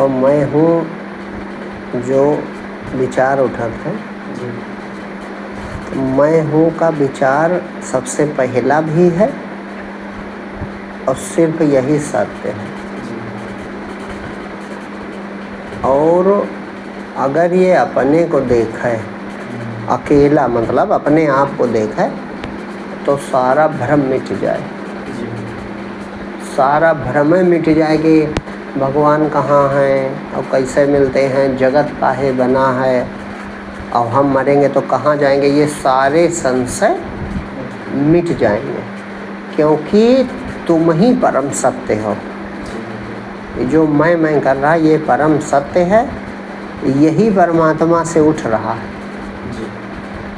और मैं हूँ जो विचार उठत है। तो मैं हूँ का विचार सबसे पहला भी है और सिर्फ यही सत्य है। और अगर ये अपने को देखे अकेला, मतलब अपने आप को देखे, तो सारा भ्रम मिट जाए। सारा भ्रम मिट जाए कि भगवान कहाँ हैं और कैसे मिलते हैं, जगत काहे बना है और हम मरेंगे तो कहाँ जाएंगे, ये सारे संशय मिट जाएंगे। क्योंकि तुम ही परम सत्य हो। जो मैं कर रहा ये परम सत्य है, यही परमात्मा से उठ रहा है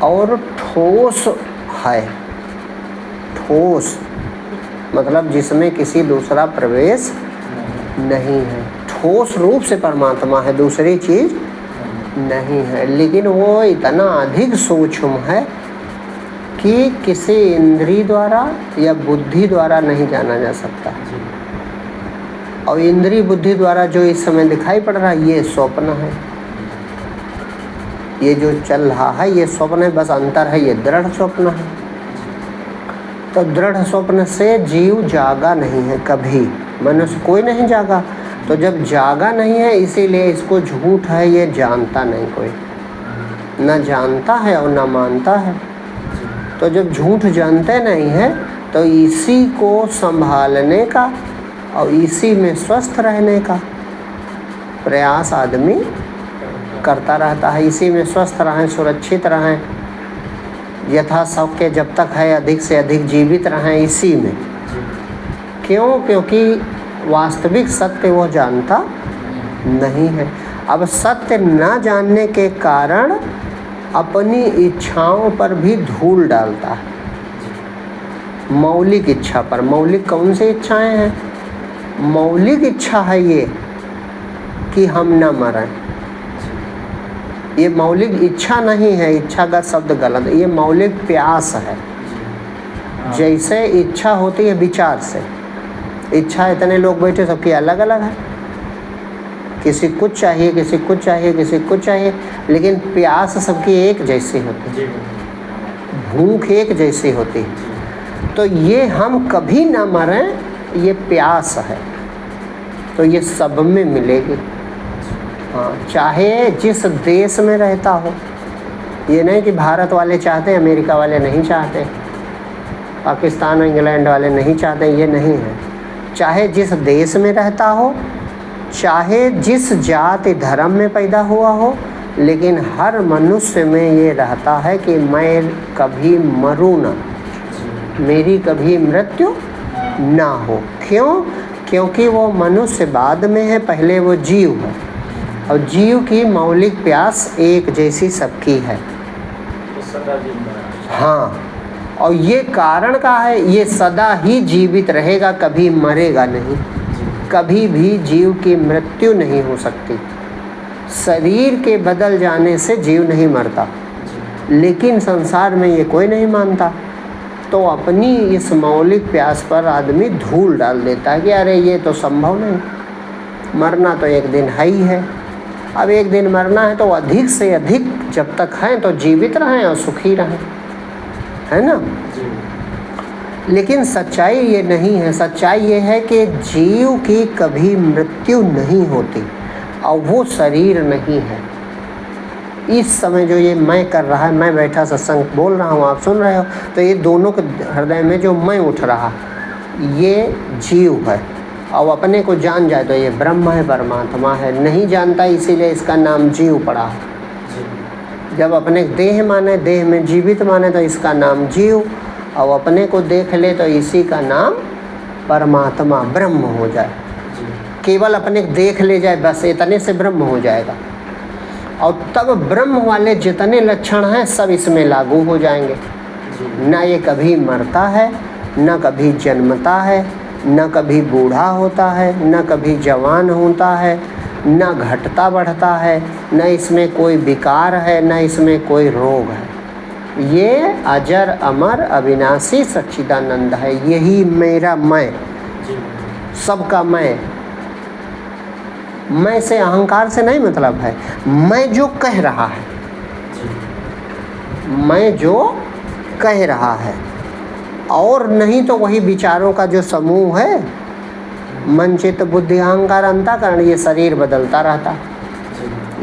और ठोस है। ठोस मतलब जिसमें किसी दूसरा प्रवेश नहीं है। ठोस रूप से परमात्मा है, दूसरी चीज नहीं है। लेकिन वो इतना अधिक सूक्ष्म है कि किसी इंद्रिय द्वारा या बुद्धि द्वारा नहीं जाना जा सकता। और इंद्रिय बुद्धि द्वारा जो इस समय दिखाई पड़ रहा है ये स्वप्न है। ये जो चल रहा है ये स्वप्न है, बस अंतर है ये दृढ़ स्वप्न है। तो दृढ़ स्वप्न से जीव जागा नहीं है कभी, मनुष्य कोई नहीं जागा। तो जब जागा नहीं है इसीलिए इसको झूठ है ये जानता नहीं कोई, न जानता है और न मानता है। तो जब झूठ जानते नहीं है तो इसी को संभालने का और इसी में स्वस्थ रहने का प्रयास आदमी करता रहता है। इसी में स्वस्थ रहें, सुरक्षित रहें, यथा शक्य जब तक है अधिक से अधिक जीवित रहें इसी में। क्यों? क्योंकि वास्तविक सत्य वो जानता नहीं है। अब सत्य न जानने के कारण अपनी इच्छाओं पर भी धूल डालता है। मौलिक इच्छा पर। मौलिक कौन सी इच्छाएं हैं? मौलिक इच्छा है ये कि हम न मरें। ये मौलिक इच्छा नहीं है, इच्छा का शब्द गलत है, ये मौलिक प्यास है। जैसे इच्छा होती है विचार से, इच्छा इतने लोग बैठे सबकी अलग अलग है। किसी कुछ चाहिए, किसी कुछ चाहिए, किसी कुछ चाहिए, लेकिन प्यास सबकी एक जैसी होती है, भूख एक जैसी होती है। तो ये हम कभी ना मरें ये प्यास है, तो ये सब में मिलेगी। हाँ, चाहे जिस देश में रहता हो। ये नहीं कि भारत वाले चाहते हैं अमेरिका वाले नहीं चाहते, पाकिस्तान और इंग्लैंड वाले नहीं चाहते, ये नहीं है। चाहे जिस देश में रहता हो, चाहे जिस जाति धर्म में पैदा हुआ हो, लेकिन हर मनुष्य में ये रहता है कि मैं कभी मरूँ ना, मेरी कभी मृत्यु ना हो। क्यों? क्योंकि वो मनुष्य बाद में है, पहले वो जीव है और जीव की मौलिक प्यास एक जैसी सबकी है। हाँ, और ये कारण का है, ये सदा ही जीवित रहेगा, कभी मरेगा नहीं। कभी भी जीव की मृत्यु नहीं हो सकती। शरीर के बदल जाने से जीव नहीं मरता, लेकिन संसार में ये कोई नहीं मानता। तो अपनी इस मौलिक प्यास पर आदमी धूल डाल देता है कि अरे ये तो संभव नहीं, मरना तो एक दिन है ही है। अब एक दिन मरना है तो अधिक से अधिक जब तक हैं तो जीवित रहें और सुखी रहें, है ना। लेकिन सच्चाई ये नहीं है। सच्चाई ये है कि जीव की कभी मृत्यु नहीं होती और वो शरीर नहीं है। इस समय जो ये मैं कर रहा है, मैं बैठा सत्संग बोल रहा हूँ, आप सुन रहे हो, तो ये दोनों के हृदय में जो मैं उठ रहा ये जीव है। और अपने को जान जाए तो ये ब्रह्म है, परमात्मा है। नहीं जानता इसीलिए इसका नाम जीव पड़ा है। जब अपने देह माने, देह में जीवित माने, तो इसका नाम जीव। और अपने को देख ले तो इसी का नाम परमात्मा, ब्रह्म हो जाए। केवल अपने देख ले जाए बस, इतने से ब्रह्म हो जाएगा। और तब ब्रह्म वाले जितने लक्षण हैं सब इसमें लागू हो जाएंगे। न ये कभी मरता है, न कभी जन्मता है, न कभी बूढ़ा होता है, न कभी जवान होता है, न घटता बढ़ता है, न इसमें कोई विकार है, न इसमें कोई रोग है। ये अजर अमर अविनाशी सच्चिदानंद है। यही मेरा मैं, सबका मैं। मैं से अहंकार से नहीं मतलब है, मैं जो कह रहा है, मैं जो कह रहा है, और नहीं तो वही विचारों का जो समूह है, मन चित्त बुद्धि अहंकार अंतःकरण, ये शरीर बदलता रहता।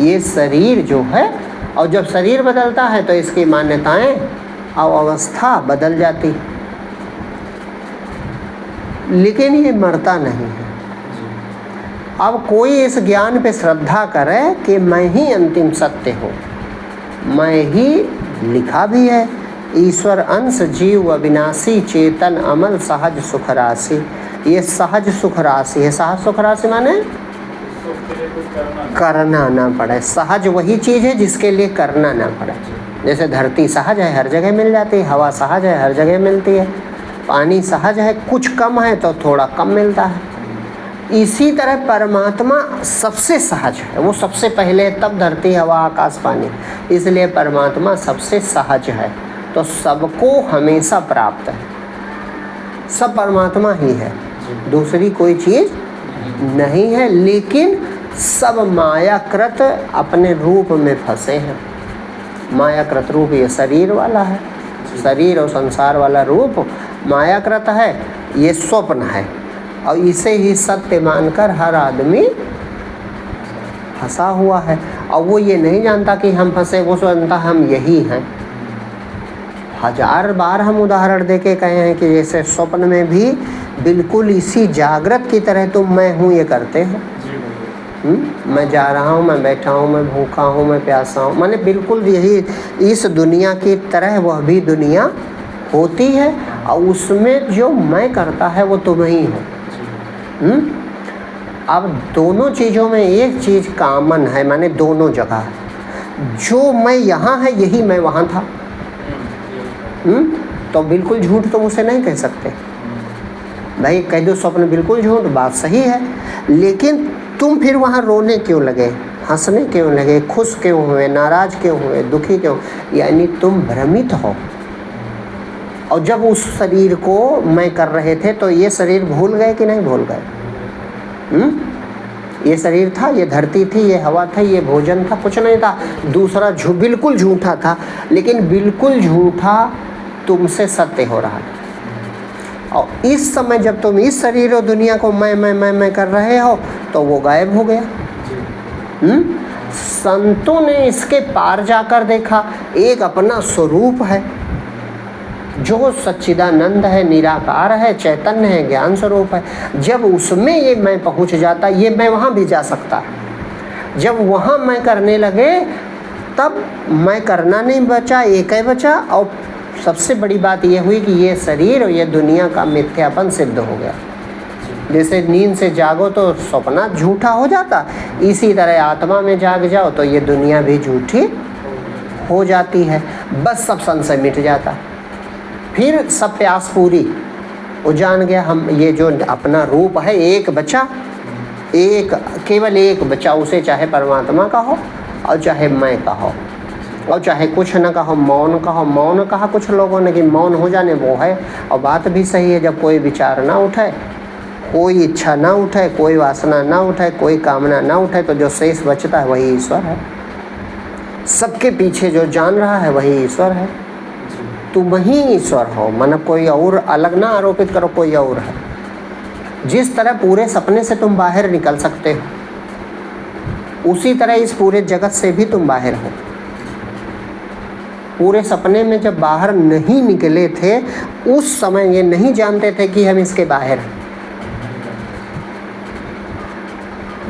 ये शरीर जो है, और जब शरीर बदलता है तो इसकी मान्यताएं और अवस्था बदल जाती, लेकिन ये मरता नहीं है। अब कोई इस ज्ञान पे श्रद्धा करे कि मैं ही अंतिम सत्य हूँ, मैं ही, लिखा भी है, ईश्वर अंश जीव अविनाशी चेतन अमल सहज सुख राशि। ये सहज सुख राशि है। सहज सुख राशि माने करना ना पड़े। सहज वही चीज़ है जिसके लिए करना ना पड़े। जैसे धरती सहज है, हर जगह मिल जाती है, हवा सहज है, हर जगह मिलती है, पानी सहज है, कुछ कम है तो थोड़ा कम मिलता है। इसी तरह परमात्मा सबसे सहज है, वो सबसे पहले है, तब धरती हवा आकाश पानी, इसलिए परमात्मा सबसे सहज है। तो सबको हमेशा प्राप्त है, सब परमात्मा ही है, दूसरी कोई चीज़ नहीं है। लेकिन सब मायाकृत अपने रूप में फंसे हैं। मायाकृत रूप ये शरीर वाला है, शरीर और संसार वाला रूप मायाकृत है, ये स्वप्न है, और इसे ही सत्य मानकर हर आदमी फंसा हुआ है। और वो ये नहीं जानता कि हम फंसे, वो जानता हम यही हैं। हजार बार हम उदाहरण देके कहे हैं कि जैसे स्वप्न में भी बिल्कुल इसी जागृत की तरह तुम मैं हूँ ये करते हैं। मैं जा रहा हूँ, मैं बैठा हूँ, मैं भूखा हूँ, मैं प्यासा हूँ, माने बिल्कुल यही इस दुनिया की तरह वह भी दुनिया होती है, और उसमें जो मैं करता है वो तुम ही हो। अब दोनों चीज़ों में एक चीज़ कामन है, माने दोनों जगह जो मैं यहाँ है यही मैं वहाँ था। तो बिल्कुल झूठ तुम उसे नहीं कह सकते भाई, कह दो स्वप्न बिल्कुल झूठ, बात सही है, लेकिन तुम फिर वहाँ रोने क्यों लगे, हंसने क्यों लगे, खुश क्यों हुए, नाराज क्यों हुए, दुखी क्यों, यानी तुम भ्रमित हो। और जब उस शरीर को मैं कर रहे थे तो ये शरीर भूल गए कि नहीं भूल गए? ये शरीर था, ये धरती थी, ये हवा थी, ये भोजन था, कुछ नहीं था, दूसरा बिल्कुल झूठा था, लेकिन बिल्कुल झूठा तुमसे सत्य हो रहा था। और इस समय जब तुम इस शरीर और दुनिया को मैं कर रहे हो तो वो गायब हो गया। संतों ने इसके पार जाकर देखा, एक अपना स्वरूप है जो सच्चिदानंद है, निराकार है, चैतन्य है, ज्ञान स्वरूप है। जब उसमें ये मैं पहुंच जाता, ये मैं वहाँ भी जा सकता। जब वहाँ मैं करने लगे तब मैं करना नहीं बचा, एक ही बचा। और सबसे बड़ी बात यह हुई कि ये शरीर और ये दुनिया का मिथ्यापन सिद्ध हो गया। जैसे नींद से जागो तो सपना झूठा हो जाता, इसी तरह आत्मा में जाग जाओ तो ये दुनिया भी झूठी हो जाती है। बस सब संशय मिट जाता, फिर सब प्यास पूरी। वो जान गया हम ये जो अपना रूप है एक बचा, एक केवल एक बचा, उसे चाहे परमात्मा कहो और चाहे मैं कहो और चाहे कुछ न कहो, मौन कहो। मौन कहा कुछ लोगों ने कि मौन हो जाने वो है, और बात भी सही है। जब कोई विचार ना उठे, कोई इच्छा ना उठे, कोई वासना ना उठे, कोई कामना ना उठे, तो जो शेष बचता है वही ईश्वर है। सबके पीछे जो जान रहा है वही ईश्वर है। तुम ही ईश्वर हो, मतलब कोई और अलग ना आरोपित करो कोई और है। जिस तरह पूरे सपने से तुम बाहर निकल सकते हो, उसी तरह इस पूरे जगत से भी तुम बाहर हो। पूरे सपने में जब बाहर नहीं निकले थे उस समय ये नहीं जानते थे कि हम इसके बाहर हैं।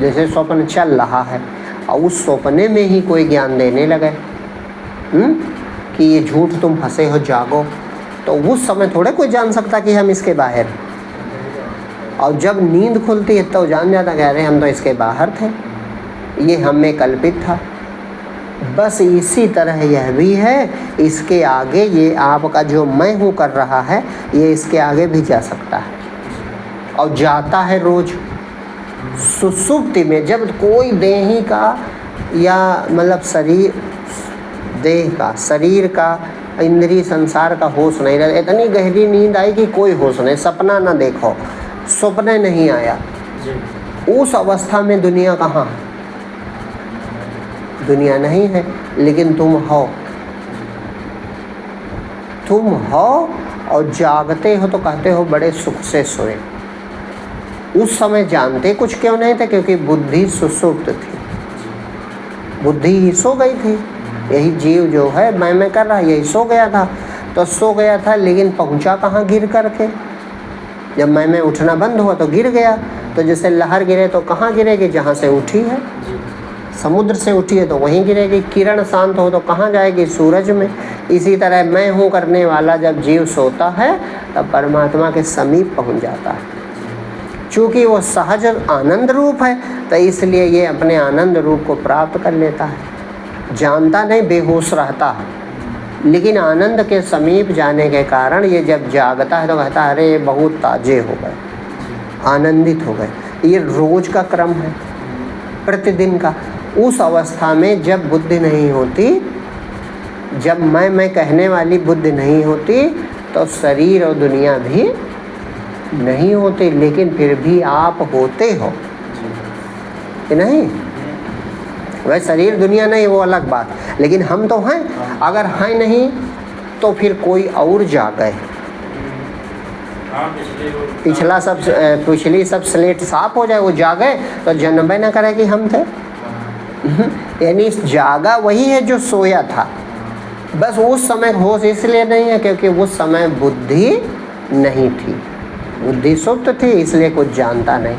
जैसे स्वप्न चल रहा है और उस सपने में ही कोई ज्ञान देने लगे कि ये झूठ तुम फंसे हो, जागो, तो उस समय थोड़े कोई जान सकता कि हम इसके बाहर हैं। और जब नींद खुलती है तो जान जाता कि अरे हम तो इसके बाहर थे, ये हमें कल्पित था। बस इसी तरह यह भी है, इसके आगे ये आपका जो मैं हूँ कर रहा है ये इसके आगे भी जा सकता है और जाता है रोज। सुसुप्ति में जब कोई देही का या मतलब शरीर का इंद्रिय संसार का होश नहीं रहता, इतनी गहरी नींद आई कि कोई होश नहीं, सपना ना देखो, सपने नहीं आया, उस अवस्था में दुनिया कहाँ है? दुनिया नहीं है, लेकिन तुम हो। तुम हो और जागते हो तो कहते हो बड़े सुख से सोए। उस समय जानते कुछ क्यों नहीं थे? क्योंकि बुद्धि सुसुप्त थी, बुद्धि ही सो गई थी। यही जीव जो है मैं कर रहा, यही सो गया था। तो सो गया था, लेकिन पहुंचा कहाँ? गिर करके। जब मैं उठना बंद हुआ तो गिर गया। तो जैसे लहर गिरे तो कहाँ गिरेगी? जहाँ से उठी है। समुद्र से उठी है तो वहीं गिरेगी। किरण शांत हो तो कहाँ जाएगी? सूरज में। इसी तरह मैं हूँ करने वाला जब जीव सोता है तब परमात्मा के समीप पहुँच जाता है। चूँकि वो सहज आनंद रूप है तो इसलिए ये अपने आनंद रूप को प्राप्त कर लेता है। जानता नहीं, बेहोश रहता है, लेकिन आनंद के समीप जाने के कारण ये जब जागता है तो कहता है अरे बहुत ताजे हो गए, आनंदित हो गए। ये रोज का क्रम है, प्रतिदिन का। उस अवस्था में जब बुद्धि नहीं होती, जब मैं कहने वाली बुद्धि नहीं होती तो शरीर और दुनिया भी नहीं होते, लेकिन फिर भी आप होते हो कि नहीं? वह शरीर दुनिया नहीं, वो अलग बात, लेकिन हम तो हैं। अगर हैं नहीं तो फिर कोई और जागे। पिछली सब स्लेट साफ हो जाए, वो जागे तो जन्म न करे कि हम थे। यानी जागा वही है जो सोया था, बस उस समय होश इसलिए नहीं है क्योंकि उस समय बुद्धि नहीं थी, बुद्धि सुप्त थी, इसलिए कुछ जानता नहीं।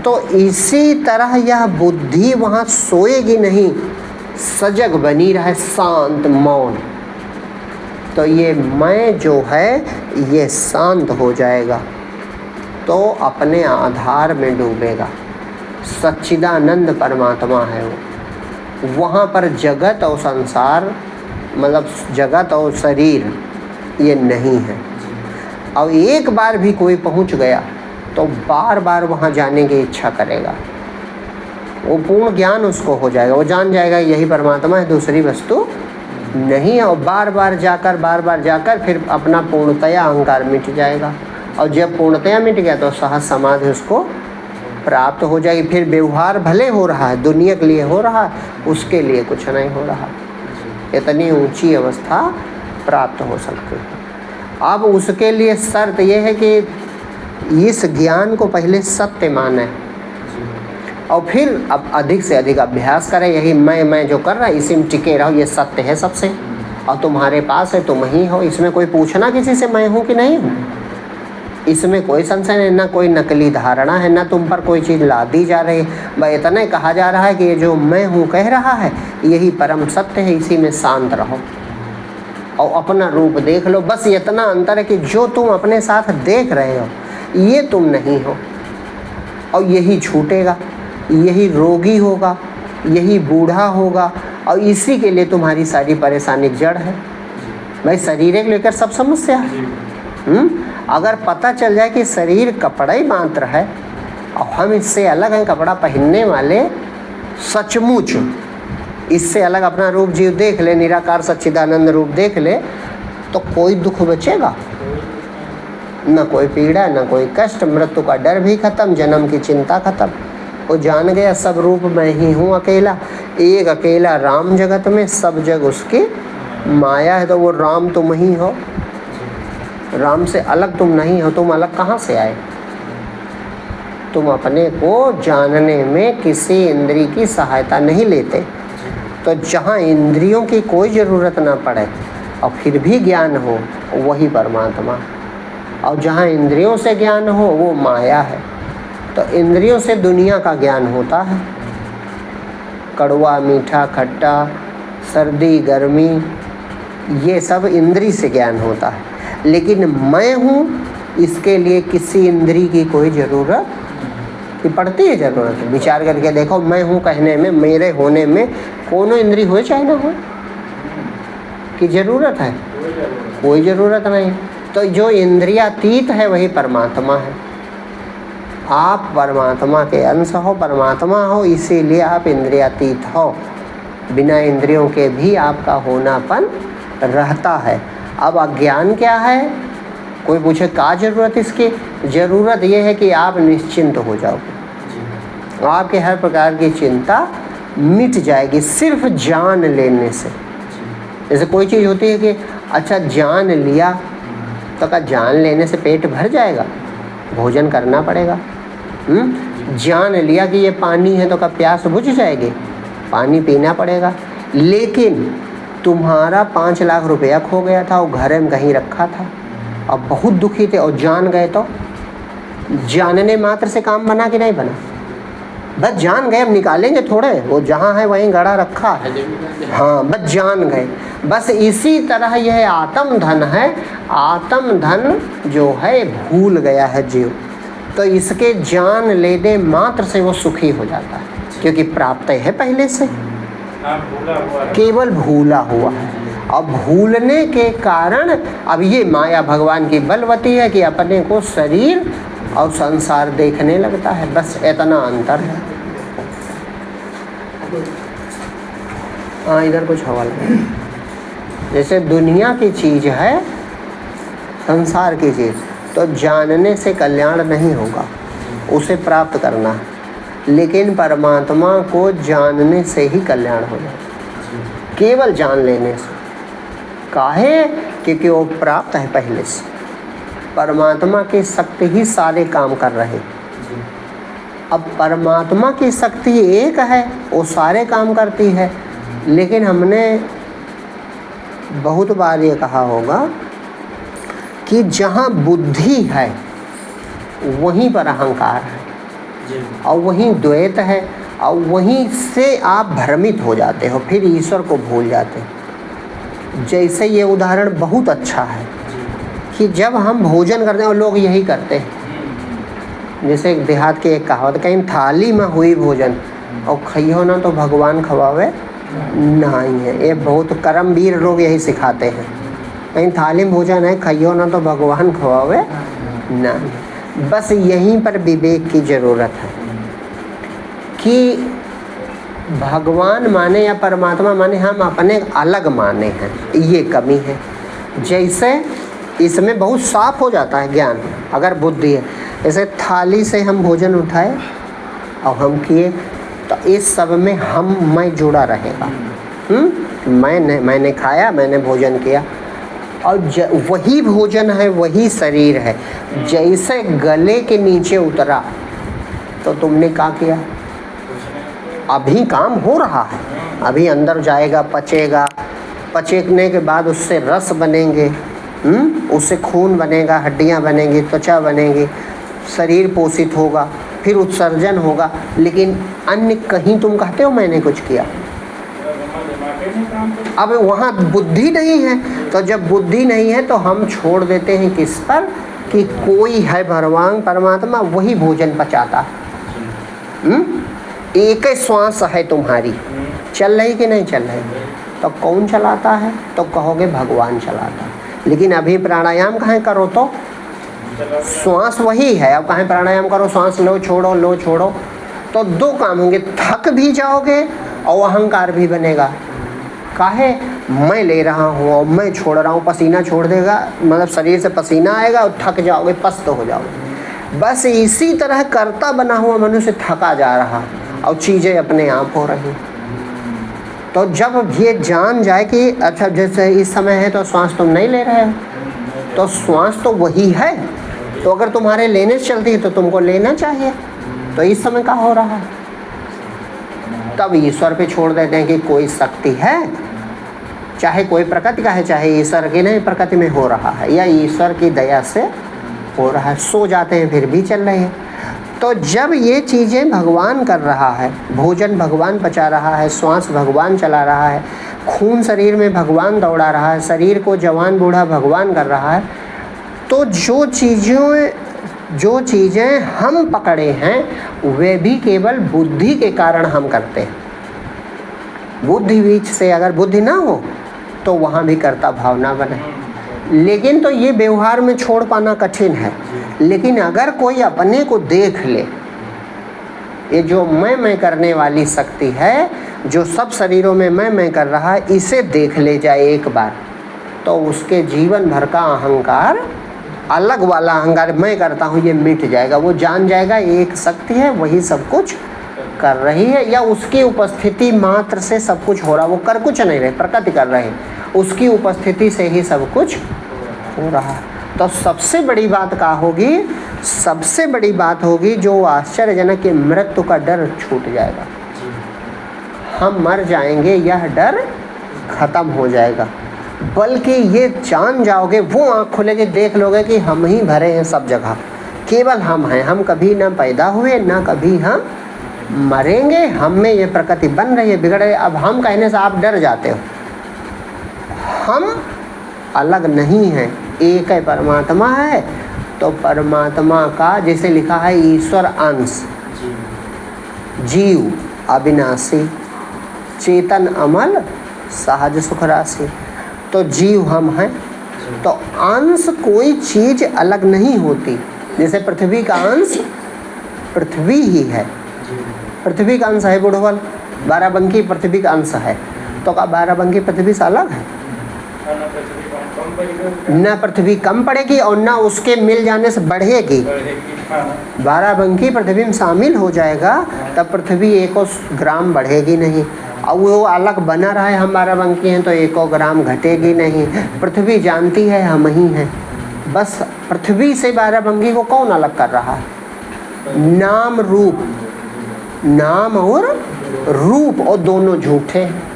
तो इसी तरह यह बुद्धि वहाँ सोएगी नहीं, सजग बनी रहे, शांत मौन। तो ये मैं जो है ये शांत हो जाएगा तो अपने आधार में डूबेगा। सच्चिदानंद परमात्मा है वो। वहाँ पर जगत और संसार, मतलब जगत और शरीर ये नहीं है। और एक बार भी कोई पहुँच गया तो बार बार वहाँ जाने की इच्छा करेगा। वो पूर्ण ज्ञान उसको हो जाएगा, वो जान जाएगा यही परमात्मा है, दूसरी वस्तु नहीं है। और बार बार जाकर फिर अपना पूर्णतया अहंकार मिट जाएगा। और जब पूर्णतया मिट गया तो सहज समाधि उसको प्राप्त हो जाएगी। फिर व्यवहार भले हो रहा है, दुनिया के लिए हो रहा है, उसके लिए कुछ नहीं हो रहा। इतनी ऊंची अवस्था प्राप्त हो सकती है। अब उसके लिए शर्त यह है कि इस ज्ञान को पहले सत्य माने और फिर अब अधिक से अधिक अभ्यास करें। यही मैं जो कर रहा है इसी में टिके रहो, ये सत्य है सबसे, और तुम्हारे पास है, तुम ही हो। इसमें कोई पूछना किसी से मैं हूँ कि नहीं हूँ, इसमें कोई संशय नहीं, ना कोई नकली धारणा है, ना तुम पर कोई चीज़ ला दी जा रही है। बस इतना ही कहा जा रहा है कि ये जो मैं हूँ कह रहा है यही परम सत्य है, इसी में शांत रहो और अपना रूप देख लो। बस इतना अंतर है कि जो तुम अपने साथ देख रहे हो ये तुम नहीं हो, और यही छूटेगा, यही रोगी होगा, यही बूढ़ा होगा, और इसी के लिए तुम्हारी सारी परेशानी जड़ है। भाई शरीर को लेकर सब समस्या है। अगर पता चल जाए कि शरीर कपड़ा ही मात्र है और हम इससे अलग हैं, कपड़ा पहनने वाले, सचमुच इससे अलग अपना रूप जीव देख ले, निराकार सच्चिदानंद रूप देख ले, तो कोई दुख बचेगा, न कोई पीड़ा, न कोई कष्ट, मृत्यु का डर भी खत्म, जन्म की चिंता खत्म। वो जान गया सब रूप मैं ही हूँ अकेला, एक अकेला राम जगत में, सब जग उसकी माया है। तो वो राम तुम ही हो, राम से अलग तुम नहीं हो। तुम अलग कहाँ से आए? तुम अपने को जानने में किसी इंद्रिय की सहायता नहीं लेते। तो जहाँ इंद्रियों की कोई ज़रूरत ना पड़े और फिर भी ज्ञान हो, वही परमात्मा। और जहाँ इंद्रियों से ज्ञान हो वो माया है। तो इंद्रियों से दुनिया का ज्ञान होता है, कड़वा मीठा खट्टा, सर्दी गर्मी, ये सब इंद्रिय से ज्ञान होता है। लेकिन मैं हूँ, इसके लिए किसी इंद्रिय की कोई ज़रूरत नहीं पड़ती है। ज़रूरत है, विचार करके देखो, मैं हूँ कहने में, मेरे होने में कोनो इंद्रिय हो चाहे ना हो, कि ज़रूरत है? कोई ज़रूरत नहीं। तो जो इंद्रियातीत है वही परमात्मा है। आप परमात्मा के अंश हो, परमात्मा हो, इसीलिए आप इंद्रियातीत हो। बिना इंद्रियों के भी आपका होनापन रहता है। अब अज्ञान क्या है? कोई पूछे क्या ज़रूरत इसकी? ज़रूरत ये है कि आप निश्चिंत हो जाओगे। आपके हर प्रकार की चिंता मिट जाएगी सिर्फ जान लेने से। जैसे कोई चीज़ होती है कि अच्छा जान लिया, तो क्या जान लेने से पेट भर जाएगा? भोजन करना पड़ेगा। जान लिया कि ये पानी है, तो क्या प्यास बुझ जाएगी? पानी पीना पड़ेगा। लेकिन तुम्हारा 5 लाख रुपया खो गया था, वो घर में कहीं रखा था, अब बहुत दुखी थे और जान गए, तो जानने मात्र से काम बना कि नहीं बना? बस जान गए, अब निकालेंगे थोड़े, वो जहाँ है वहीं गड़ा रखा है। हाँ, बस जान गए। बस इसी तरह यह आत्म धन है। आत्म धन जो है भूल गया है जीव, तो इसके जान लेने मात्र से वो सुखी हो जाता है, क्योंकि प्राप्त है पहले से, केवल भूला हुआ है। अब भूलने के कारण अब ये माया भगवान की बलवती है कि अपने को शरीर और संसार देखने लगता है। बस इतना अंतर है। हाँ, इधर कुछ हवाला। जैसे दुनिया की चीज़ है, संसार की चीज़, तो जानने से कल्याण नहीं होगा, उसे प्राप्त करना है। लेकिन परमात्मा को जानने से ही कल्याण हो जाए, केवल जान लेने से। काहे? क्योंकि वो प्राप्त है पहले से। परमात्मा की शक्ति ही सारे काम कर रहे। अब परमात्मा की शक्ति एक है, वो सारे काम करती है। लेकिन हमने बहुत बार ये कहा होगा कि जहाँ बुद्धि है वहीं पर अहंकार है, और वहीं द्वैत है, और वहीं से आप भ्रमित हो जाते हो, फिर ईश्वर को भूल जाते हो। जैसे ये उदाहरण बहुत अच्छा है कि जब हम भोजन करते हैं, और लोग यही करते हैं, जैसे एक देहात की एक कहावत, कहीं थाली में हुई भोजन और खइयो ना तो भगवान खवावे नहीं है। ये बहुत कर्मवीर लोग यही सिखाते हैं, कहीं थाली में भोजन है, खइयो ना तो भगवान खवावे नहीं। बस यहीं पर विवेक की ज़रूरत है कि भगवान माने या परमात्मा माने, हम अपने अलग माने हैं, ये कमी है। जैसे इसमें बहुत साफ हो जाता है ज्ञान अगर बुद्धि है। जैसे थाली से हम भोजन उठाए और हम किए, तो इस सब में मैं जुड़ा रहेगा। मैंने खाया, मैंने भोजन किया, और वही भोजन है, वही शरीर है। जैसे गले के नीचे उतरा तो तुमने क्या किया? अभी काम हो रहा है, अभी अंदर जाएगा, पचेगा, पचने के बाद उससे रस बनेंगे, उससे खून बनेगा, हड्डियां बनेंगी, त्वचा बनेगी, शरीर पोषित होगा, फिर उत्सर्जन होगा। लेकिन अन्य कहीं तुम कहते हो मैंने कुछ किया? अब वहाँ बुद्धि नहीं है। तो जब बुद्धि नहीं है तो हम छोड़ देते हैं किस पर? कि कोई है भगवान परमात्मा, वही भोजन पचाता है। एक ही श्वास है तुम्हारी, चल रही कि नहीं चल रही? तो कौन चलाता है? तो कहोगे भगवान चलाता है। लेकिन अभी प्राणायाम कहाँ करो तो श्वास वही है। अब कहाँ प्राणायाम करो, श्वास लो छोड़ो, लो छोड़ो, तो दो काम होंगे, थक भी जाओगे और अहंकार भी बनेगा। काहे? मैं ले रहा हूँ और मैं छोड़ रहा हूँ, पसीना छोड़ देगा, मतलब शरीर से पसीना आएगा और थक जाओगे, पस्त हो जाओगे। बस इसी तरह कर्ता बना हुआ मनुष्य थका जा रहा और चीज़ें अपने आप हो रही। तो जब ये जान जाए कि अच्छा जैसे इस समय है तो श्वास तुम नहीं ले रहे हो, तो श्वास तो वही है, तो अगर तुम्हारे लेने से चलती है तो तुमको लेना चाहिए। तो इस समय क्या हो रहा है? तब ईश्वर पे छोड़ देते हैं कि कोई शक्ति है, चाहे कोई प्रकृति का है, चाहे ईश्वर की नहीं, प्रकृति में हो रहा है या ईश्वर की दया से हो रहा है। सो जाते हैं फिर भी चल रहे हैं। तो जब ये चीज़ें भगवान कर रहा है, भोजन भगवान पचा रहा है, श्वास भगवान चला रहा है, खून शरीर में भगवान दौड़ा रहा है, शरीर को जवान बूढ़ा भगवान कर रहा है, तो जो चीज़ें हम पकड़े हैं वे भी केवल बुद्धि के कारण हम करते हैं। बुद्धि बीच से अगर बुद्धि ना हो तो वहाँ भी कर्ता भावना बने। लेकिन तो ये व्यवहार में छोड़ पाना कठिन है। लेकिन अगर कोई अपने को देख ले, ये जो मैं करने वाली शक्ति है, जो सब शरीरों में मैं कर रहा है, इसे देख ले जाए एक बार, तो उसके जीवन भर का अहंकार, अलग वाला अहंकार मैं करता हूँ, ये मिट जाएगा। वो जान जाएगा एक शक्ति है, वही सब कुछ कर रही है, या उसकी उपस्थिति मात्र से सब कुछ हो रहा, वो कर कुछ नहीं रहे, प्रकृति कर रहे, उसकी उपस्थिति से ही सब कुछ हो रहा है। तो सबसे बड़ी बात क्या होगी, सबसे बड़ी बात होगी जो आश्चर्यजनक कि मृत्यु का डर छूट जाएगा। हम मर जाएंगे यह डर खत्म हो जाएगा, बल्कि ये जान जाओगे, वो आँख खुलेगी, देख लोगे कि हम ही भरे हैं सब जगह, केवल हम हैं, हम कभी ना पैदा हुए ना कभी हम मरेंगे, हम में ये प्रकृति बन रही है, बिगड़ रही है। अब हम कहने से आप डर जाते हो, हम अलग नहीं हैं, एक है परमात्मा है। तो परमात्मा का जैसे लिखा है ईश्वर अंश, जीव अविनाशी, चेतन अमल, सहज सुख राशि। तो जीव हम हैं, तो अंश कोई चीज अलग नहीं होती। जैसे पृथ्वी का अंश पृथ्वी ही है, पृथ्वी का अंश है बुढ़वल, बाराबंकी पृथ्वी का अंश है, तो क्या बाराबंकी पृथ्वी से अलग है? न पृथ्वी कम पड़ेगी और न उसके मिल जाने से बढ़ेगी। बाराबंकी पृथ्वी में शामिल हो जाएगा तब पृथ्वी 1 ग्राम बढ़ेगी नहीं, और वो अलग बना रहा है, हम बाराबंकी हैं तो 1 ग्राम घटेगी नहीं। पृथ्वी जानती है हम ही हैं, बस पृथ्वी से बाराबंकी को कौन अलग कर रहा है? नाम रूप, नाम और रूप, और दोनों झूठे हैं।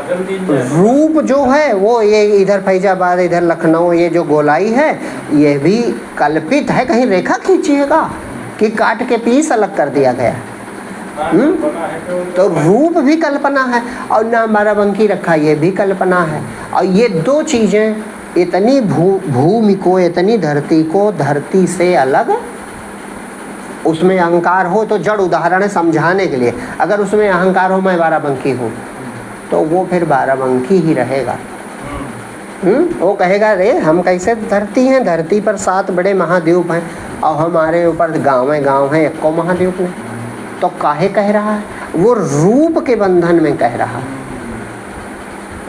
रूप जो है वो ये इधर फैजाबाद इधर लखनऊ, ये जो गोलाई है ये भी कल्पित है, कहीं रेखा खींचिएगा कि काट के पीस अलग कर दिया गया। तो रूप भी कल्पना है, और नाम बाराबंकी रखा ये भी कल्पना है। और ये दो चीज़ें इतनी भूमि को, इतनी धरती को धरती से अलग, उसमें अहंकार हो तो जड़ उदाहरण है समझाने के लिए, अगर उसमें अहंकार हो मैं बाराबंकी हूँ तो वो फिर बाराबंकी ही रहेगा। वो कहेगा रे हम कैसे धरती हैं, धरती पर 7 बड़े महाद्वीप हैं और हमारे ऊपर गाँव है, एक को महाद्वीप में, तो काहे कह रहा है? वो रूप के बंधन में कह रहा है,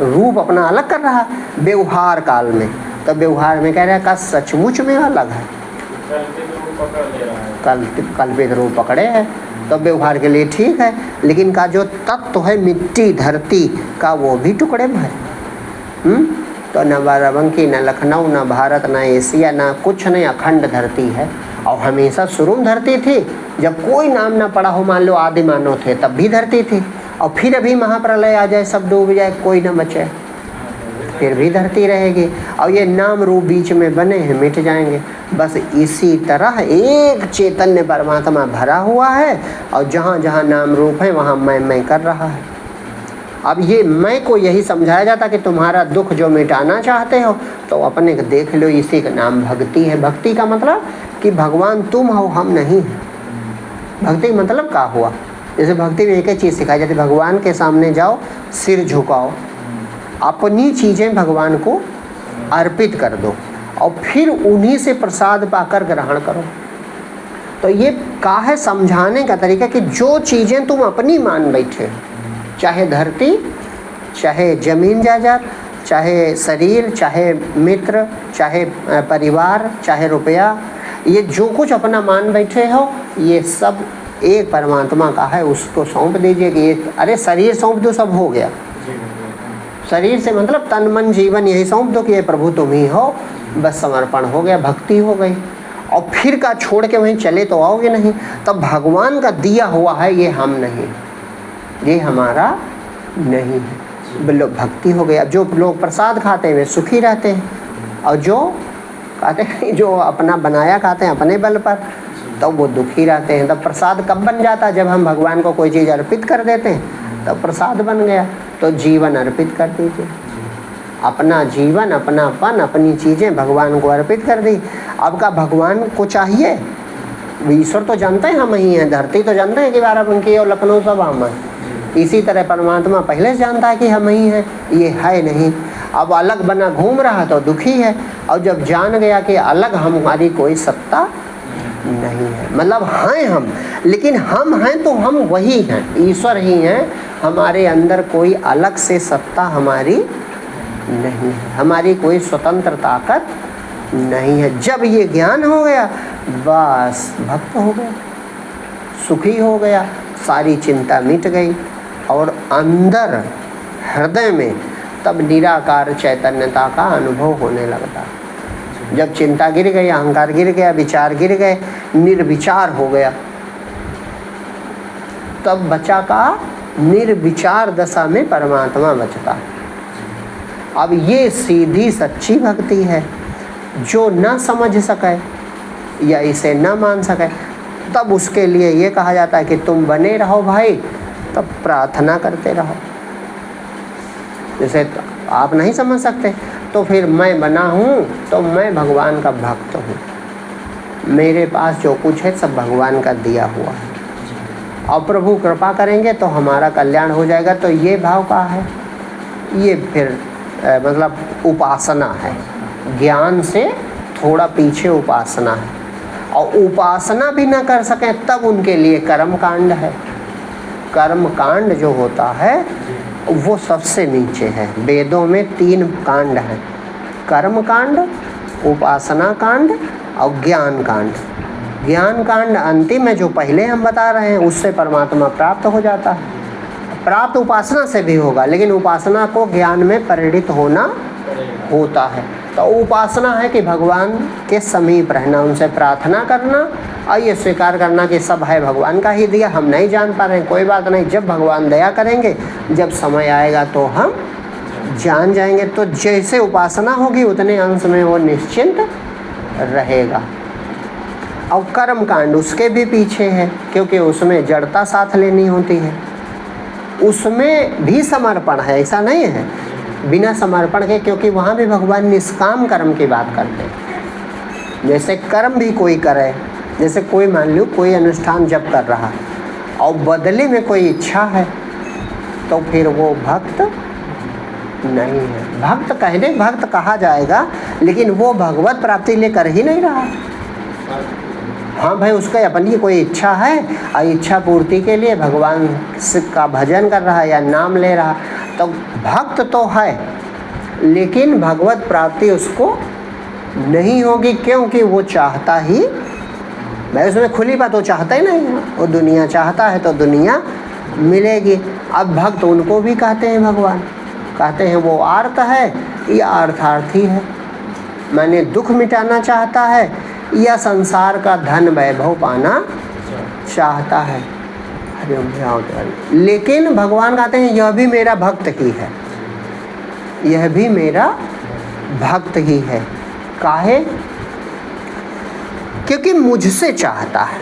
रूप अपना अलग कर रहा है व्यवहार काल में, तो व्यवहार में कह रहा है का सचमुच में अलग है, कल्पित रूप पकड़े हैं तो व्यवहार के लिए ठीक है, लेकिन का जो तत्व है मिट्टी धरती का वो भी टुकड़े में है। तो न बाराबंकी, न लखनऊ, न भारत, न एशिया, न कुछ नहीं, अखंड धरती है। और हमेशा शुरू में धरती थी, जब कोई नाम ना पड़ा हो, मान लो आदि मानव थे तब भी धरती थी, और फिर अभी महाप्रलय आ जाए सब डूब जाए कोई ना बचे फिर भी धरती रहेगी, और ये नाम रूप बीच में बने हैं मिट जाएंगे। बस इसी तरह एक चैतन्य परमात्मा भरा हुआ है, और जहाँ जहाँ नाम रूप है वहाँ मैं कर रहा है। अब ये मैं को यही समझाया जाता कि तुम्हारा दुख जो मिटाना चाहते हो तो अपने को देख लो, इसी का नाम भक्ति है। भक्ति का मतलब कि भगवान तुम हो, हम नहीं हैं। भक्ति का मतलब क्या हुआ? जैसे भक्ति में एक ही चीज़ सिखाई जाती है, भगवान के सामने जाओ, सिर झुकाओ, अपनी चीज़ें भगवान को अर्पित कर दो, और फिर उन्हीं से प्रसाद पाकर ग्रहण करो। तो ये क्या है समझाने का तरीका कि जो चीज़ें तुम अपनी मान बैठे, चाहे धरती, चाहे ज़मीन जायदाद, चाहे शरीर, चाहे मित्र, चाहे परिवार, चाहे रुपया, ये जो कुछ अपना मान बैठे हो, ये सब एक परमात्मा का है, उसको सौंप दीजिए कि ये, अरे शरीर सौंप दो सब हो गया। शरीर से मतलब तन मन जीवन यही सौंप दो कि ये प्रभु तुम ही हो, बस समर्पण हो गया, भक्ति हो गई। और फिर का छोड़ के वहीं चले तो आओगे नहीं। तब भगवान का दिया हुआ है, ये हम नहीं, ये हमारा नहीं है, भक्ति हो गई। अब जो लोग प्रसाद खाते हैं वे सुखी रहते हैं, और जो खाते हैं जो अपना बनाया खाते हैं अपने बल पर, तो वो दुखी रहते हैं। तब प्रसाद कब बन जाता है? जब हम भगवान को कोई चीज़ अर्पित कर देते हैं तब प्रसाद बन गया। तो जीवन अर्पित कर दीजिए, अपना जीवन, अपनापन, अपनी चीज़ें भगवान को अर्पित कर दी। अब का भगवान को चाहिए, ईश्वर तो जानते हैं हम ही हैं, धरती तो जानते हैं कि बाराबंकी और लखनऊ सब हम हैं। इसी तरह परमात्मा पहले से जानता है कि हम ही हैं, ये है नहीं। अब अलग बना घूम रहा तो दुखी है, और जब जान गया कि अलग हमारी कोई सत्ता नहीं है, मतलब हैं हम, लेकिन हम हैं तो हम वही हैं, ईश्वर ही हैं, हमारे अंदर कोई अलग से सत्ता हमारी नहीं है, हमारी कोई स्वतंत्र ताकत नहीं है। जब ये ज्ञान हो गया बस भक्त हो गए। सुखी हो गया, सारी चिंता मिट गई और अंदर हृदय में तब निराकार चैतन्यता का अनुभव होने लगता। जब चिंता गिर गई, अहंकार गिर गया, विचार गिर गए, निर्विचार हो गया, तब बचा का निर्विचार दशा में परमात्मा बचता। अब ये सीधी सच्ची भक्ति है। जो न समझ सके या इसे न मान सके, तब उसके लिए ये कहा जाता है कि तुम बने रहो भाई, तब प्रार्थना करते रहो। जैसे आप नहीं समझ सकते तो फिर मैं बना हूँ तो मैं भगवान का भक्त हूँ, मेरे पास जो कुछ है सब भगवान का दिया हुआ है और प्रभु कृपा करेंगे तो हमारा कल्याण हो जाएगा। तो ये भाव का है, ये फिर मतलब उपासना है। ज्ञान से थोड़ा पीछे उपासना है, और उपासना भी ना कर सकें तब उनके लिए कर्म कांड है। कर्म कांड जो होता है वो सबसे नीचे है। वेदों में 3 कांड हैं, कर्म कांड, उपासना कांड और ज्ञान कांड। ज्ञान कांड अंतिम है, जो पहले हम बता रहे हैं, उससे परमात्मा प्राप्त हो जाता है। प्राप्त उपासना से भी होगा, लेकिन उपासना को ज्ञान में परिणित होना होता है। तो उपासना है कि भगवान के समीप रहना, उनसे प्रार्थना करना और ये स्वीकार करना कि सब है भगवान का ही दिया, हम नहीं जान पा रहे हैं, कोई बात नहीं, जब भगवान दया करेंगे, जब समय आएगा तो हम जान जाएंगे। तो जैसे उपासना होगी उतने अंश में वो निश्चिंत रहेगा। और कर्म कांड उसके भी पीछे है, क्योंकि उसमें जड़ता साथ लेनी होती है, उसमें भी समर्पण है, ऐसा नहीं है बिना समर्पण के, क्योंकि वहाँ भी भगवान निष्काम कर्म की बात करते हैं। जैसे कर्म भी कोई करे, जैसे कोई मान लो कोई अनुष्ठान जब कर रहा और बदले में कोई इच्छा है, तो फिर वो भक्त नहीं है। भक्त कहने भक्त कहा जाएगा, लेकिन वो भगवत प्राप्ति लिए कर ही नहीं रहा। हाँ भाई, उसका अपनी कोई इच्छा है और इच्छा पूर्ति के लिए भगवान का भजन कर रहा है या नाम ले रहा, तो भक्त तो है, लेकिन भगवत प्राप्ति उसको नहीं होगी, क्योंकि वो चाहता ही, मैं उसमें खुली बात, वो चाहता ही नहीं है, वो दुनिया चाहता है तो दुनिया मिलेगी। अब भक्त उनको भी कहते हैं, भगवान कहते हैं वो आर्त है या अर्थार्थी है, माने दुख मिटाना चाहता है या संसार का धन वैभव पाना चाहता है। लेकिन भगवान कहते हैं यह भी मेरा भक्त ही है, यह भी मेरा भक्त ही है। काहे? क्योंकि मुझसे चाहता है।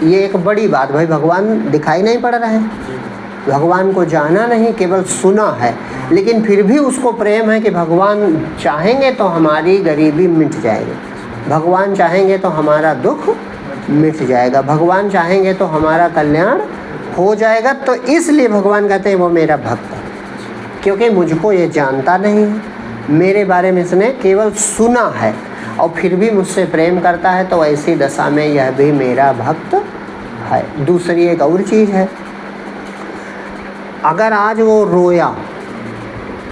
ये एक बड़ी बात, भाई भगवान दिखाई नहीं पड़ रहे हैं, भगवान को जाना नहीं, केवल सुना है, लेकिन फिर भी उसको प्रेम है कि भगवान चाहेंगे तो हमारी गरीबी मिट जाएगी, भगवान चाहेंगे तो हमारा दुख मिट जाएगा, भगवान चाहेंगे तो हमारा कल्याण हो जाएगा। तो इसलिए भगवान कहते हैं वो मेरा भक्त है, क्योंकि मुझको ये जानता नहीं है, मेरे बारे में इसने केवल सुना है और फिर भी मुझसे प्रेम करता है, तो ऐसी दशा में यह भी मेरा भक्त है। दूसरी एक और चीज़ है, अगर आज वो रोया,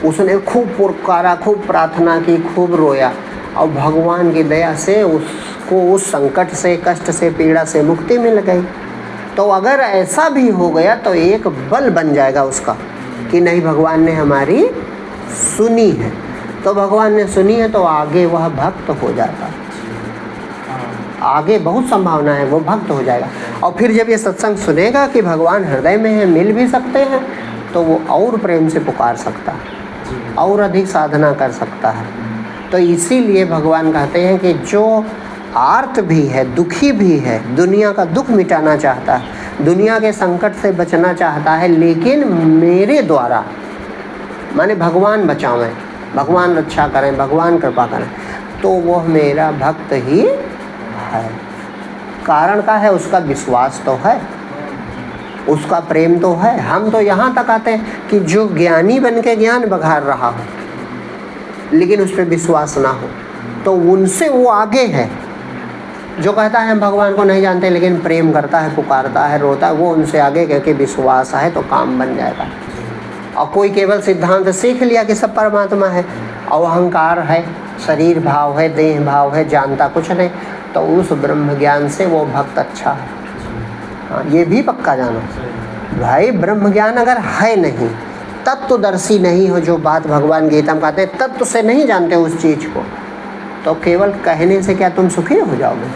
उसने खूब पुकारा, खूब प्रार्थना की, खूब रोया और भगवान की दया से उसको उस संकट से, कष्ट से, पीड़ा से मुक्ति मिल गई, तो अगर ऐसा भी हो गया तो एक बल बन जाएगा उसका कि नहीं, भगवान ने हमारी सुनी है। तो भगवान ने सुनी है तो आगे वह भक्त हो जाता, आगे बहुत संभावना है वो भक्त हो जाएगा। और फिर जब ये सत्संग सुनेगा कि भगवान हृदय में है, मिल भी सकते हैं, तो वो और प्रेम से पुकार सकता है, और अधिक साधना कर सकता है। तो इसीलिए भगवान कहते हैं कि जो आर्त भी है, दुखी भी है, दुनिया का दुख मिटाना चाहता है, दुनिया के संकट से बचना चाहता है, लेकिन मेरे द्वारा, माने भगवान बचावें, भगवान रक्षा करें, भगवान कृपा करें, तो वह मेरा भक्त ही है। कारण का है, उसका विश्वास तो है, उसका प्रेम तो है। हम तो यहाँ तक आते हैं कि जो ज्ञानी बन के ज्ञान बघार रहा हो, लेकिन उस पर विश्वास ना हो, तो उनसे वो आगे है। जो कहता है हम भगवान को नहीं जानते लेकिन प्रेम करता है, पुकारता है, रोता है, वो उनसे आगे, क्योंकि विश्वास है तो काम बन जाएगा। और कोई केवल सिद्धांत सीख लिया कि सब परमात्मा है और अहंकार है, शरीर भाव है, देह भाव है, जानता कुछ नहीं, तो उस ब्रह्म ज्ञान से वो भक्त अच्छा है। हाँ, ये भी पक्का जानो भाई, ब्रह्म ज्ञान अगर है नहीं, तत्वदर्शी नहीं हो, जो बात भगवान गीता में कहते हैं, तत्व से नहीं जानते उस चीज़ को, तो केवल कहने से क्या तुम सुखी हो जाओगे?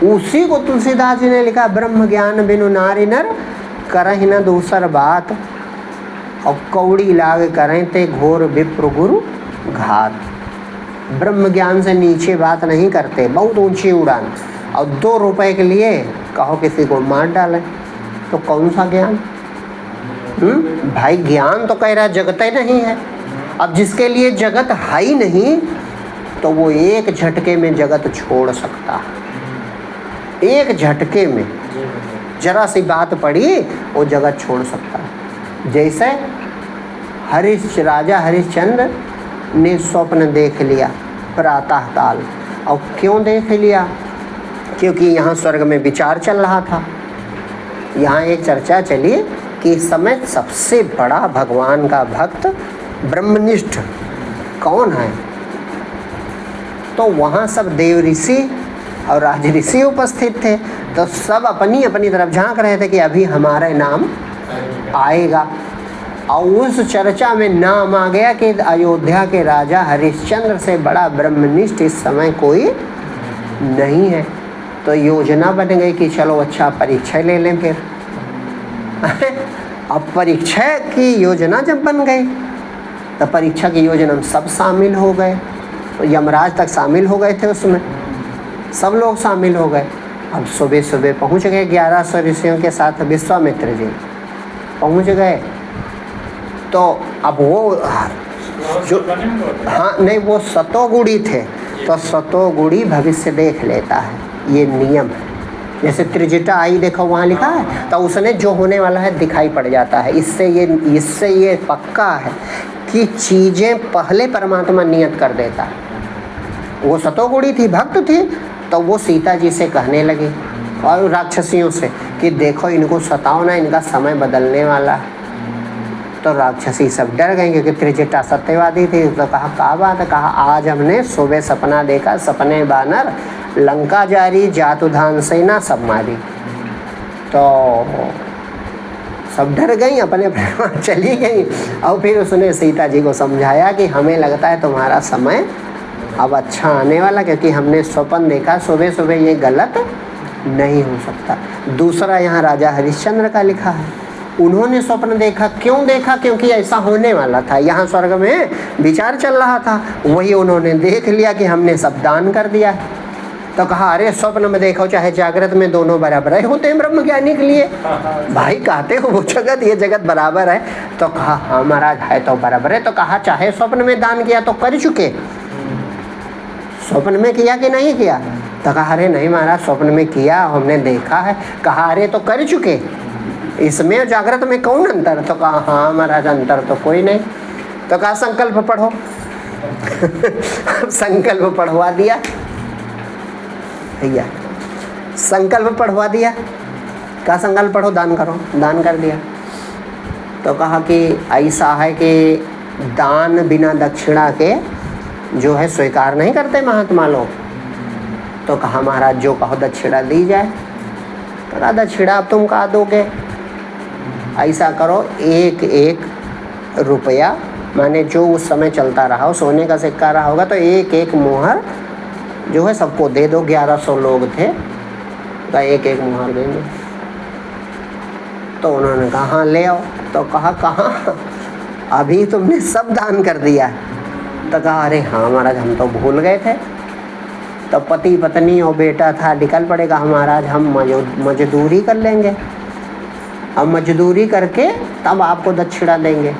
उसी को तुलसीदास जी ने लिखा, ब्रह्म ज्ञान बिनु नारी नर करहि न दूसर बात, और कौड़ी लाग करें ते घोर विप्र गुरु घात। ब्रह्म ज्ञान से नीचे बात नहीं करते, बहुत ऊंची उड़ान, और 2 रुपए के लिए कहो किसी को मार डालें, तो कौन सा ज्ञान? भाई ज्ञान तो कह रहा जगत ही नहीं है। अब जिसके लिए जगत है ही नहीं, तो वो एक झटके में जगत छोड़ सकता है। एक झटके में जरा सी बात पड़ी, वो जगत छोड़ सकता है। जैसे राजा हरिश्चंद्र ने स्वप्न देख लिया प्रातः काल। और क्यों देख लिया? क्योंकि यहाँ स्वर्ग में विचार चल रहा था। यहाँ एक चर्चा चली कि इस समय सबसे बड़ा भगवान का भक्त ब्रह्मनिष्ठ कौन है। तो वहाँ सब देव ऋषि और राज ऋषि उपस्थित थे, तो सब अपनी अपनी तरफ झांक रहे थे कि अभी हमारा नाम आएगा। और उस चर्चा में नाम आ गया कि अयोध्या के राजा हरिश्चंद्र से बड़ा ब्रह्मनिष्ठ इस समय कोई नहीं है। तो योजना बन गई कि चलो अच्छा परीक्षा ले लें फिर। अब परीक्षा की योजना जब बन गई, तो परीक्षा की योजना में सब शामिल हो गए। तो यमराज तक शामिल हो गए थे, उसमें सब लोग शामिल हो गए। अब सुबह सुबह पहुंच गए 1100 ऋषियों के साथ विश्वामित्र जी पहुंच गए। तो अब वो जो हाँ नहीं, वो सतोगुणी थे, तो सतोगुणी भविष्य देख लेता है, ये नियम है। जैसे त्रिजटा आई देखो वहाँ लिखा है, तो उसने जो होने वाला है दिखाई पड़ जाता है। इससे ये पक्का है कि चीज़ें पहले परमात्मा नियत कर देता है। वो सतोगुणी थी, भक्त थी, तो वो सीता जी से कहने लगी और राक्षसियों से कि देखो इनको सताओ ना, इनका समय बदलने वाला है। तो राक्षसी सब डर गए, क्योंकि त्रिजटा सत्यवादी थी। तो कहा बात है? कहा आज हमने सुबह सपना देखा, सपने बानर लंका जारी, जातुधान सेना सब मारी। तो सब डर गई, अपने अपने चली गई। और फिर उसने सीता जी को समझाया कि हमें लगता है तुम्हारा समय अब अच्छा आने वाला, क्योंकि हमने स्वप्न देखा सुबह सुबह, ये गलत नहीं हो सकता। दूसरा यहाँ राजा हरिश्चंद्र का लिखा है, उन्होंने स्वप्न देखा। क्यों देखा? क्योंकि ऐसा होने वाला था। यहाँ स्वर्ग में विचार चल रहा था, वही उन्होंने देख लिया कि हमने सब दान कर दिया। तो कहा अरे स्वप्न में देखो चाहे जागृत में, दोनों बराबर है होते हैं ब्रह्मज्ञानी के लिए। भाई कहते हो वो जगत ये जगत बराबर है। तो कहा हाँ महाराज है तो बराबर है। तो कहा चाहे स्वप्न में दान किया तो कर चुके, स्वप्न में किया कि नहीं किया? तो कहा अरे नहीं महाराज स्वप्न में किया, हमने देखा है। कहा अरे तो कर चुके, इसमें जागृत में कौन अंतर? तो कहा हाँ महाराज अंतर तो कोई नहीं। तो कहा संकल्प पढ़ो। संकल्प पढ़वा दिया भैया, संकल्प पढ़वा दिया। कहा संकल्प पढ़ो, दान करो, दान कर दिया। तो कहा कि ऐसा है कि दान बिना दक्षिणा के जो है स्वीकार नहीं करते महात्मा लोग। तो कहा महाराज जो कहो दक्षिणा दी जाए। तो कहा दक्षिणा अब तुम कहा दोगे? ऐसा करो 1-1 रुपया, माने जो उस समय चलता रहा हो, सोने का सिक्का रहा होगा, तो 1-1 मुहर जो है सबको दे दो। 1100 लोग थे, तो 1-1 मुहर देंगे। तो उन्होंने कहा हाँ ले आओ। तो कहा कहाँ, अभी तुमने सब दान कर दिया। तो कहा अरे हाँ महाराज हम तो भूल गए थे। तो पति पत्नी और बेटा था, निकल पड़ेगा महाराज हम मजदूरी कर लेंगे, हम मजदूरी करके तब आपको दक्षिणा देंगे,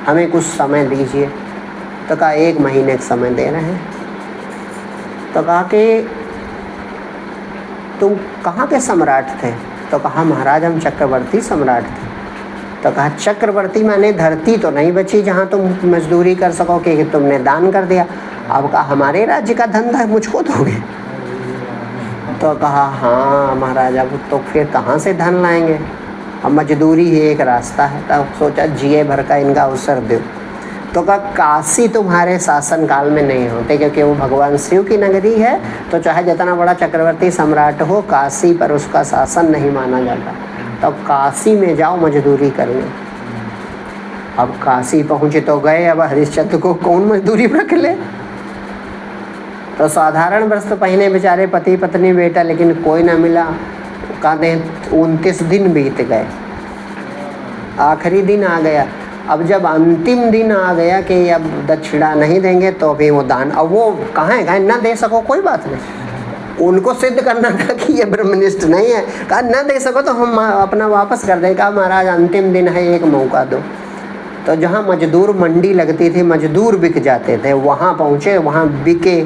हमें कुछ समय दीजिए। तो कहा 1 महीने का समय दे रहे हैं। तो कहा कि तुम कहाँ के सम्राट थे? तो कहा महाराज हम चक्रवर्ती सम्राट थे। तो कहा चक्रवर्ती माने धरती तो नहीं बची जहाँ तुम मजदूरी कर सको, कि तुमने दान कर दिया। अब कहा हमारे राज्य का धंधा मुझको दोगे? तो कहा हाँ महाराज अब तो फिर कहाँ से धन लाएंगे, अब मजदूरी ही एक रास्ता है। तब सोचा जिए भर का इनका अवसर दो। तो कहा काशी तुम्हारे शासन काल में नहीं होते, क्योंकि वो भगवान शिव की नगरी है, तो चाहे जितना बड़ा चक्रवर्ती सम्राट हो, काशी पर उसका शासन नहीं माना जाता। तो काशी में जाओ मजदूरी करने। अब काशी पहुँचे तो गए, अब हरिश्चंद्र को कौन मजदूरी पर रख ले। तो साधारण वस्त्र पहने बेचारे पति पत्नी बेटा, लेकिन कोई ना मिला। कहते 29 दिन बीत गए, आखिरी दिन आ गया। अब जब अंतिम दिन आ गया कि अब दक्षिणा नहीं देंगे, तो अभी वो दान, अब वो कहाँ है, ना दे सको कोई बात नहीं, उनको सिद्ध करना था कि ये ब्रह्मनिष्ठ नहीं है। कहा ना दे सको तो हम अपना वापस कर दें। कहा महाराज अंतिम दिन है, एक मौका दो। तो जहाँ मजदूर मंडी लगती थी, मजदूर बिक जाते थे, वहाँ पहुँचे, वहाँ बिके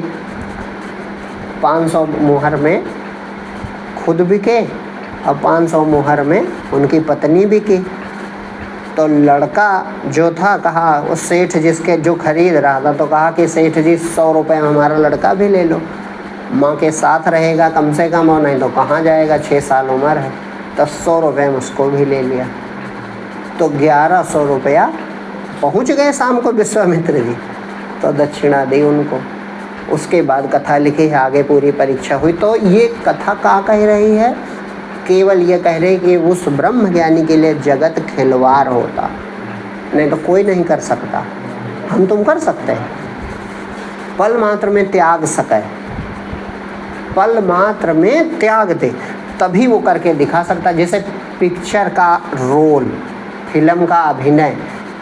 500 मुहर में खुद बिके, और 500 मुहर में उनकी पत्नी बिकी। तो लड़का जो था, कहा उस सेठ जिसके जो खरीद रहा था, तो कहा कि सेठ जी 100 रुपये हमारा लड़का भी ले लो, माँ के साथ रहेगा कम से कम, और नहीं तो कहाँ जाएगा, 6 साल उम्र है। तो 100 रुपये उसको भी ले लिया। तो 1100 रुपया पहुँच गए शाम को विश्वामित्र जी, तो दक्षिणा दी उनको। उसके बाद कथा लिखी है, आगे पूरी परीक्षा हुई। तो ये कथा क्या कह रही है, केवल ये कह रहे कि उस ब्रह्म ज्ञानी के लिए जगत खिलवाड़ होता, नहीं तो कोई नहीं कर सकता। हम तुम कर सकते हैं, पल मात्र में त्याग सके, पल मात्र में त्याग दे, तभी वो करके दिखा सकता। जैसे पिक्चर का रोल, फिल्म का अभिनय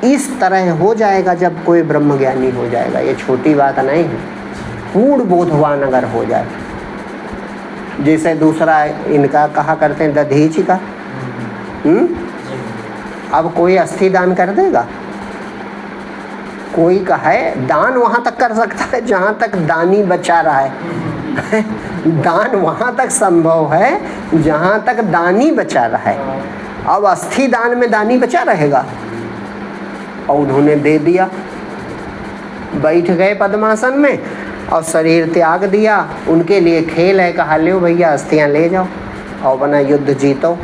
इस तरह हो जाएगा जब कोई ब्रह्म ज्ञानी हो जाएगा। ये छोटी बात नहीं है, पूर्ण बोधवान अगर हो जाए। जैसे दूसरा इनका कहा करते हैं दधीचि का, अब कोई अस्थि दान कर देगा? कोई कहे दान वहाँ तक कर सकता है जहाँ तक दानी बचा रहा है दान वहाँ तक संभव है जहाँ तक दानी बचा रहा है। अब अस्थि दान में दानी बचा रहेगा? और उन्होंने दे दिया, बैठ गए पद्मासन में और शरीर त्याग दिया। उनके लिए खेल है, कहा लो भैया अस्थियाँ ले जाओ और अपना युद्ध जीतो।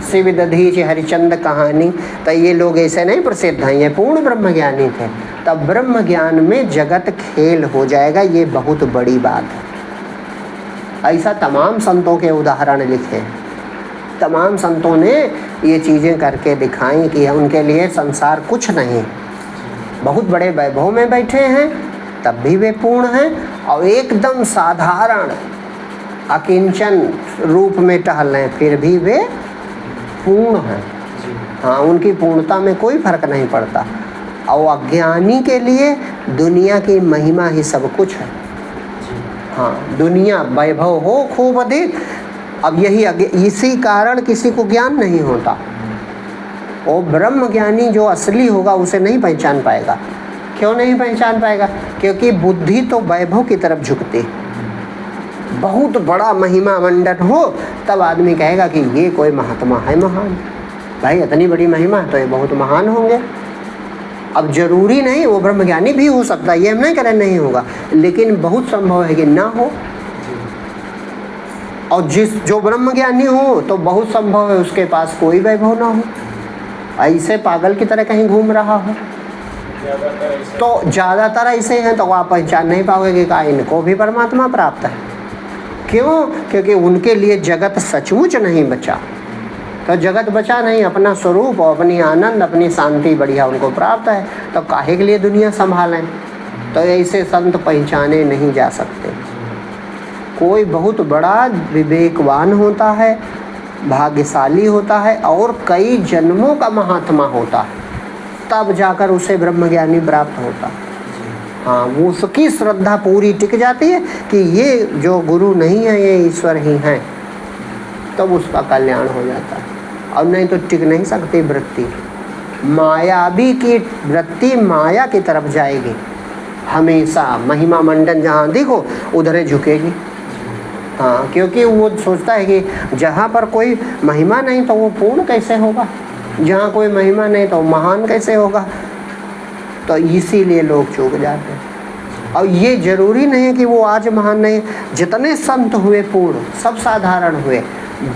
शिव दधीचि हरिचंद कहानी। तो ये लोग ऐसे नहीं प्रसिद्ध हैं, ये पूर्ण ब्रह्म ज्ञानी थे। तब ब्रह्म ज्ञान में जगत खेल हो जाएगा, ये बहुत बड़ी बात है। ऐसा तमाम संतों के उदाहरण लिखे, तमाम संतों ने ये चीज़ें करके दिखाई कि उनके लिए संसार कुछ नहीं। बहुत बड़े वैभव में बैठे हैं तब भी वे पूर्ण हैं, और एकदम साधारण अकिंचन रूप में टहल रहे फिर भी वे पूर्ण हैं। हाँ, उनकी पूर्णता में कोई फर्क नहीं पड़ता। और अज्ञानी के लिए दुनिया की महिमा ही सब कुछ है। हाँ, दुनिया वैभव हो खूब अधिक, अब यही इसी कारण किसी को ज्ञान नहीं होता। वो ब्रह्म ज्ञानी जो असली होगा उसे नहीं पहचान पाएगा। क्यों नहीं पहचान पाएगा? क्योंकि बुद्धि तो वैभव की तरफ झुकती। बहुत बड़ा महिमा मंडन हो तब आदमी कहेगा कि ये कोई महात्मा है महान, भाई इतनी बड़ी महिमा है तो ये बहुत महान होंगे। अब जरूरी नहीं, वो ब्रह्मज्ञानी भी हो सकता है, ये हम नहीं कह रहे नहीं होगा, लेकिन बहुत संभव है कि ना हो। और जो ब्रह्मज्ञानी हो तो बहुत संभव है उसके पास कोई वैभव ना हो, ऐसे पागल की तरह कहीं घूम रहा हो। तो ज़्यादातर ऐसे हैं, तो आप पहचान नहीं पाओगे कि का इनको भी परमात्मा प्राप्त है। क्यों? क्योंकि उनके लिए जगत सचमुच नहीं बचा। तो जगत बचा नहीं, अपना स्वरूप और अपनी आनंद, अपनी शांति बढ़िया उनको प्राप्त है, तो काहे के लिए दुनिया संभालें? तो ऐसे संत पहचाने नहीं जा सकते। कोई बहुत बड़ा विवेकवान होता है, भाग्यशाली होता है और कई जन्मों का महात्मा होता है, तब जाकर उसे ब्रह्मज्ञानी प्राप्त होता। हाँ, वो उसकी श्रद्धा पूरी टिक जाती है कि ये जो गुरु नहीं है ये ईश्वर ही हैं, तब उसका कल्याण हो जाता है। और नहीं तो टिक नहीं सकती वृत्ति। मायावी की वृत्ति माया की तरफ जाएगी हमेशा, महिमा मंडन जहाँ देखो उधर झुकेगी। हाँ, क्योंकि वो सोचता है कि जहाँ पर कोई महिमा नहीं तो वो पूर्ण कैसे होगा, जहाँ कोई महिमा नहीं तो महान कैसे होगा। तो इसीलिए लोग चूक जाते हैं। और ये जरूरी नहीं है कि वो आज महान नहीं, जितने संत हुए पूर्ण सब साधारण हुए,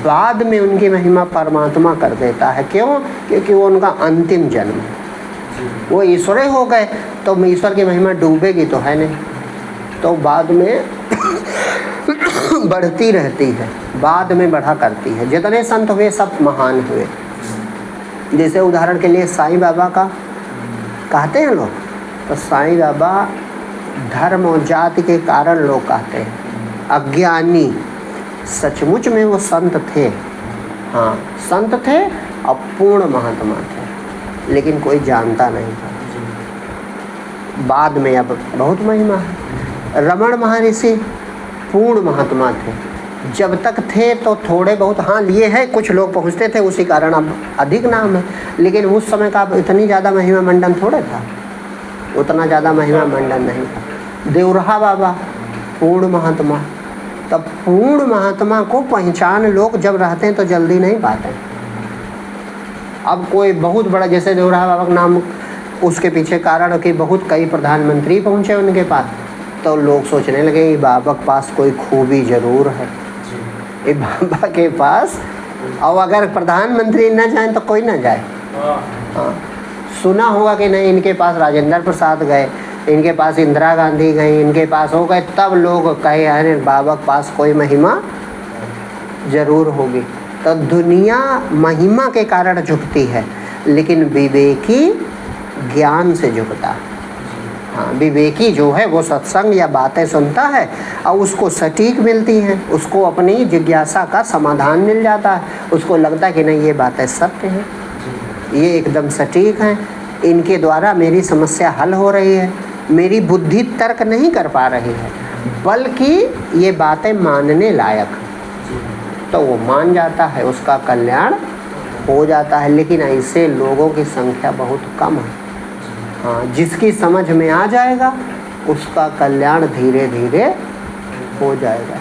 बाद में उनकी महिमा परमात्मा कर देता है। क्यों? क्योंकि वो उनका अंतिम जन्म है। वो ईश्वर हो गए तो ईश्वर की महिमा डूबेगी तो है नहीं, तो बाद में बढ़ती रहती है, बाद में बढ़ा करती है। जितने संत हुए सब महान हुए। जैसे उदाहरण के लिए साईं बाबा का कहते हैं लोग, तो साईं बाबा धर्म और जाति के कारण लोग कहते हैं अज्ञानी, सचमुच में वो संत थे। हाँ, संत थे और पूर्ण महात्मा थे, लेकिन कोई जानता नहीं था। बाद में अब बहुत महिमा है। रमण महर्षि पूर्ण महात्मा थे, जब तक थे तो थोड़े बहुत हाँ लिए हैं, कुछ लोग पहुँचते थे, उसी कारण अब अधिक नाम है। लेकिन उस समय का इतनी ज़्यादा महिमा मंडन थोड़े था, उतना ज़्यादा महिमा मंडन नहीं था। देवराहा बाबा पूर्ण महात्मा, तब पूर्ण महात्मा को पहचान लोग जब रहते हैं तो जल्दी नहीं पाते। अब कोई बहुत बड़ा, जैसे देवराहा बाबा का नाम, उसके पीछे कारण कि बहुत कई प्रधानमंत्री पहुँचे उनके पास, तो लोग सोचने लगे ये बाबा के पास कोई खूबी ज़रूर है, ये बाबा के पास, और अगर प्रधानमंत्री न जाए तो कोई ना जाए। हाँ, सुना होगा कि नहीं इनके पास राजेंद्र प्रसाद गए, इनके पास इंदिरा गांधी गई, इनके पास हो गए, तब लोग कहे अरे बाबा के पास कोई महिमा ज़रूर होगी। तो दुनिया महिमा के कारण झुकती है, लेकिन विवेकी ज्ञान से झुकता है। हाँ, विवेकी जो है वो सत्संग या बातें सुनता है और उसको सटीक मिलती हैं, उसको अपनी जिज्ञासा का समाधान मिल जाता है, उसको लगता है कि नहीं ये बातें सत्य हैं, ये एकदम सटीक हैं, इनके द्वारा मेरी समस्या हल हो रही है, मेरी बुद्धि तर्क नहीं कर पा रही है, बल्कि ये बातें मानने लायक है, तो वो मान जाता है, उसका कल्याण हो जाता है। लेकिन ऐसे लोगों की संख्या बहुत कम है। हाँ, जिसकी समझ में आ जाएगा उसका कल्याण धीरे धीरे हो जाएगा।